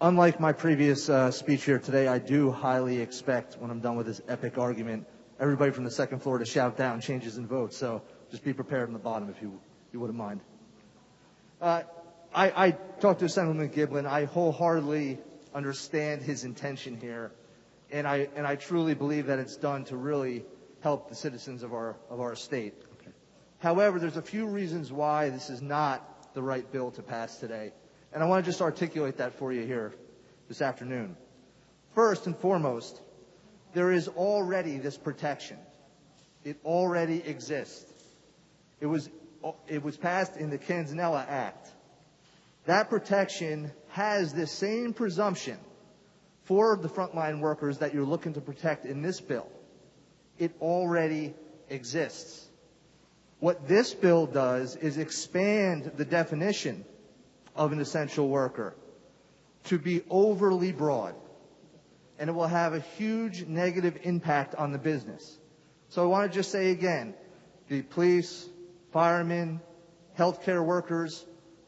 Unlike my previous speech here today, I do highly expect, when I'm done with this epic argument, everybody from the second floor to shout down changes in votes. So just be prepared on the bottom if you wouldn't mind. I talked to Assemblyman Giblin. I wholeheartedly understand his intention here, and I truly believe that it's done to really help the citizens of our state. Okay. However, there's a few reasons why this is not the right bill to pass today, and I want to just articulate that for you here this afternoon. First and foremost, there is already this protection. It already exists. It was passed in the Canzanella Act. That protection has the same presumption for the frontline workers that you're looking to protect in this bill. It already exists. What this bill does is expand the definition of an essential worker to be overly broad, and it will have a huge negative impact on the business. So I want to just say again, the police, firemen, healthcare workers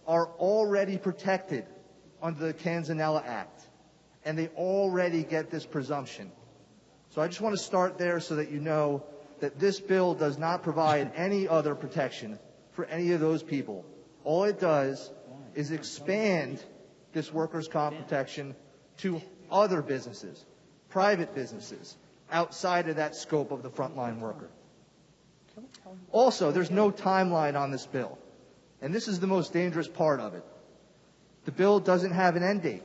are already protected under the Canzanella Act, and they already get this presumption. So I just want to start there so that you know that this bill does not provide any other protection for any of those people. All it does is expand this workers' comp protection to other businesses, private businesses, outside of that scope of the frontline worker. Also, there's no timeline on this bill, and this is the most dangerous part of it. The bill doesn't have an end date.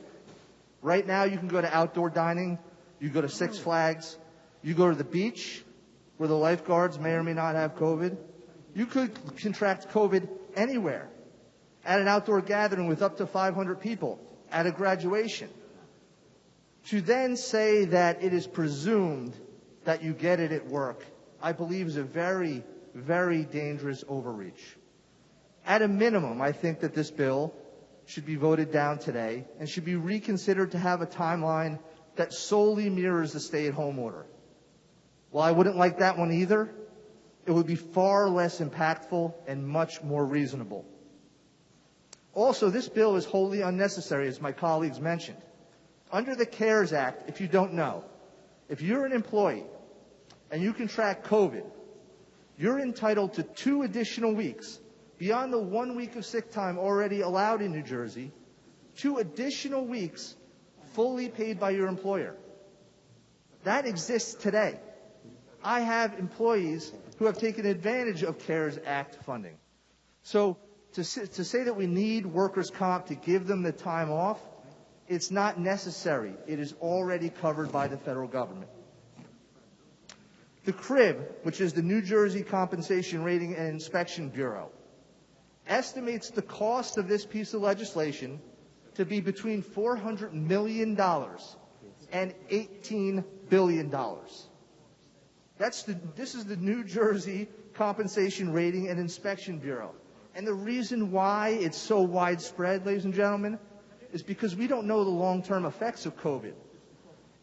Right now, you can go to outdoor dining, you go to Six Flags, you go to the beach, where the lifeguards may or may not have COVID. You could contract COVID anywhere, at an outdoor gathering with up to 500 people, at a graduation. To then say that it is presumed that you get it at work, I believe is a very, very dangerous overreach. At a minimum, I think that this bill should be voted down today and should be reconsidered to have a timeline that solely mirrors the stay-at-home order. While I wouldn't like that one either, it would be far less impactful and much more reasonable. Also, this bill is wholly unnecessary, as my colleagues mentioned. Under the CARES Act, if you don't know, if you're an employee and you contract COVID, you're entitled to 2 additional weeks, beyond the 1 week of sick time already allowed in New Jersey, 2 additional weeks fully paid by your employer. That exists today. I have employees who have taken advantage of CARES Act funding. So to say that we need workers' comp to give them the time off, it's not necessary. It is already covered by the federal government. The CRIB, which is the New Jersey Compensation Rating and Inspection Bureau, estimates the cost of this piece of legislation to be between $400 million and $18 billion. This is the New Jersey Compensation Rating and Inspection Bureau. And the reason why it's so widespread, ladies and gentlemen, is because we don't know the long-term effects of COVID.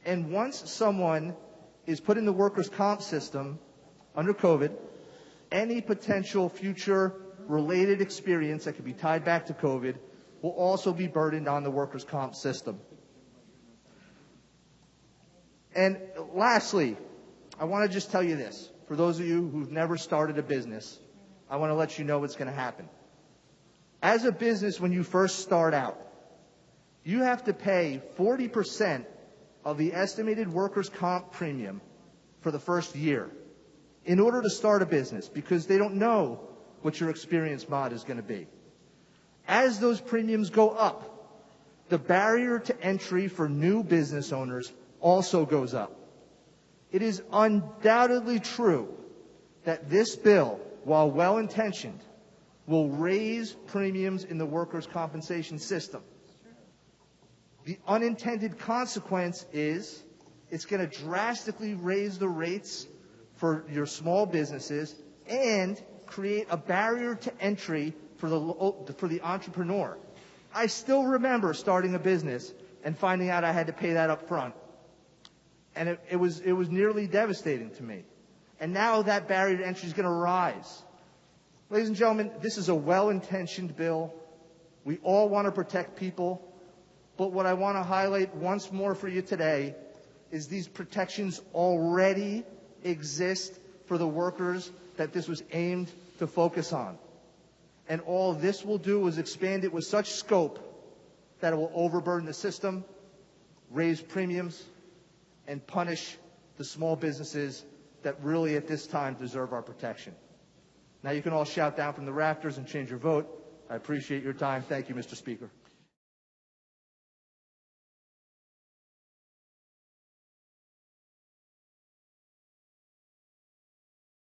And once someone is put in the workers' comp system under COVID, any potential future related experience that could be tied back to COVID will also be burdened on the workers' comp system. And lastly, I want to just tell you this. For those of you who've never started a business, I want to let you know what's going to happen. As a business, when you first start out, you have to pay 40% of the estimated workers' comp premium for the first year in order to start a business, because they don't know what your experience mod is going to be. As those premiums go up, the barrier to entry for new business owners also goes up. It is undoubtedly true that this bill, while well-intentioned, will raise premiums in the workers' compensation system. The unintended consequence is it's going to drastically raise the rates for your small businesses and create a barrier to entry for the entrepreneur. I still remember starting a business and finding out I had to pay that up front. And it was nearly devastating to me. And now that barrier to entry is going to rise. Ladies and gentlemen, this is a well-intentioned bill. We all want to protect people. But what I want to highlight once more for you today is these protections already exist for the workers that this was aimed to focus on. And all this will do is expand it with such scope that it will overburden the system, raise premiums, and punish the small businesses that really at this time deserve our protection. Now you can all shout down from the rafters and change your vote. I appreciate your time. Thank you, Mr. Speaker.